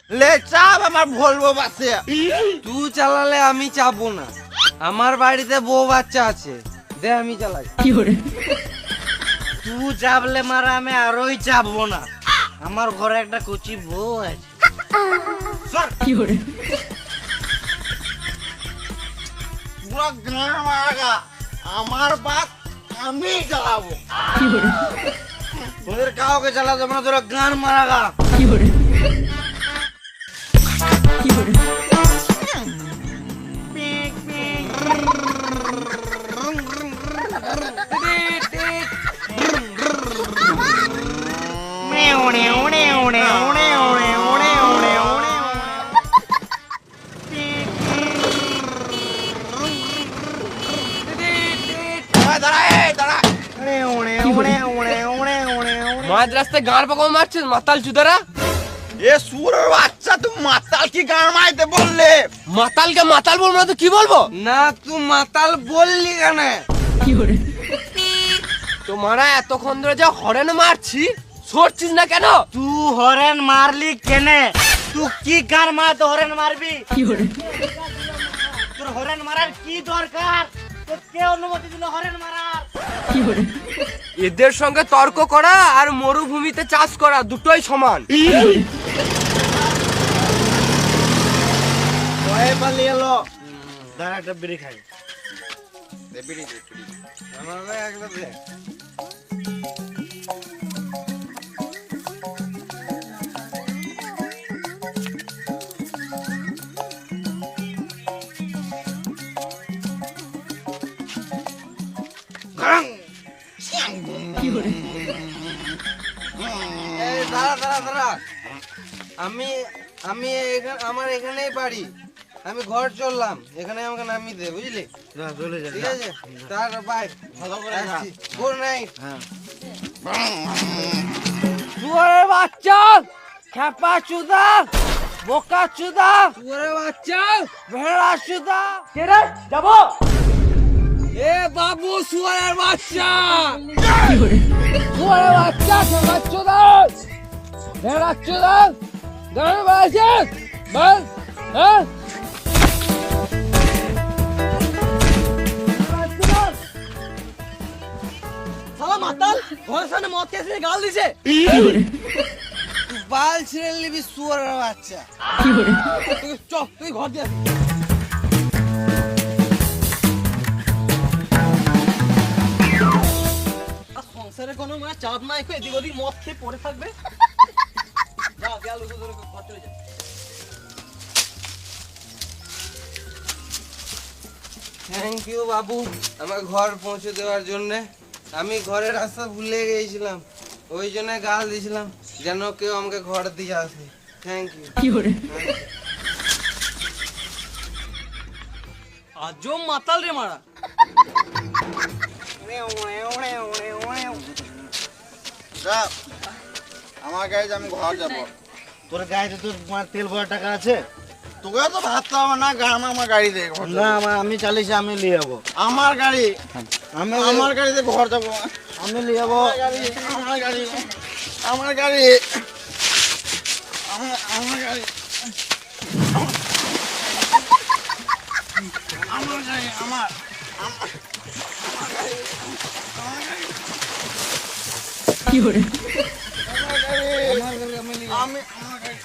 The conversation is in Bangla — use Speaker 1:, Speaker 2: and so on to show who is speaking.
Speaker 1: লে চাপ আমার ভলভো বাসে।
Speaker 2: তুই চালালে আমি চাপবো না, আমার বাড়িতে বউ বাচ্চা আছে, দে আমি চালাই। তুই চাপলে মারা আমি আরোই চাপবো না, আমার ঘরে একটা কচি বউ আছে।
Speaker 1: পুরো গান মারাগা আমার বাস আমি চালাবো।
Speaker 2: তোদের কাউকে চালাতে না, তোরা গান মারাগা। মাঝ রাস্তায় গান পাকাও মারছিস মাতাল চুদারা।
Speaker 1: এ সুরের বাচ্চা তুই মাতাল কি গান মাইতে বললে?
Speaker 2: মাতালকে মাতাল বলবো না তো কি বলবো? না তুই মাতাল বললি কেন? তোমারা এতক্ষণ ধরে যা হরেন মারছি, সরছিস না কেন? তুই হরেন মারলি কেনে? তুই কি গান মারতে হরেন মারবি? তোর হরেন মারার কি দরকার? তোর কে অনুমতি দিল হরেন মারার? এদের সঙ্গে তর্ক করা আর মরুভূমিতে চাষ করা দুটোই সমান।
Speaker 1: ভয়ে পালিয়ে এলো। দাঁড়া একটা বিড়ি খাই। দে বিড়ি দে বিড়ি।
Speaker 2: আমার ভাই একটা দে। এই দাঁড়া দাঁড়া দাঁড়া, আমি আমার এখানেই বাড়ি, আমি ঘর চললাম, এখানে আমাকে নামিয়ে দে, বুঝলি?
Speaker 1: যা চলে যা।
Speaker 2: ঠিক আছে, তার বাই,
Speaker 1: ভালো করে খা।
Speaker 2: Good night.
Speaker 1: হ্যাঁ।
Speaker 2: শুয়োরের বাচ্চা, খেপা চুদা, বোকা চুদা, শুয়োরের বাচ্চা, ভেড়া চুদা। কে রে? যাবো। এ বাবু শুয়োরের বাচ্চা, শুয়োরের বাচ্চা, খেপা চুদা, ভেড়া চুদা, গাড়ি বাজে, বল, হ্যাঁ? সালা মাতাল ঘরের সামনে মদ খেয়ে গাল দিছে। বাল ছিঁড়ে নিবি শুয়োরের বাচ্চা। তুই চ, তুই ঘর দিয়ে সংসারে কোনো মানে চাপ নাই, এদিক ওদিক মদ খেয়ে পড়ে থাকবে। যা গেল ঘর চলে যা। থ্যাংক ইউ বাবু আমার ঘর পৌঁছে দেওয়ার জন্য। আমি ঘরের রাস্তা ভুলে গিয়েছিলাম, ওই জন্য গাল দিয়েছিলাম যেন কেউ আমাকে ঘর দিয়ে আসে। Thank you. আজও মাতাল রে মারা।
Speaker 1: যা আমার গাড়িতে আমি ঘর যাবো। তোর গাড়িতে তোর তেল ভরা টাকা আছে? তোকে তো ভাবতে হবে না, আমার গাড়িতে
Speaker 2: না আমি চালিয়েছি, আমি নিয়ে যাবো।
Speaker 1: আমার গাড়ি, আমি আমার গাড়িতে ঘর যাবো।
Speaker 2: আমি নিয়ে যাবো।
Speaker 1: আমার গাড়ি, আমার গাড়ি, আমার গাড়ি, আমার গাড়ি, আমার আমি আমার গাড়ি।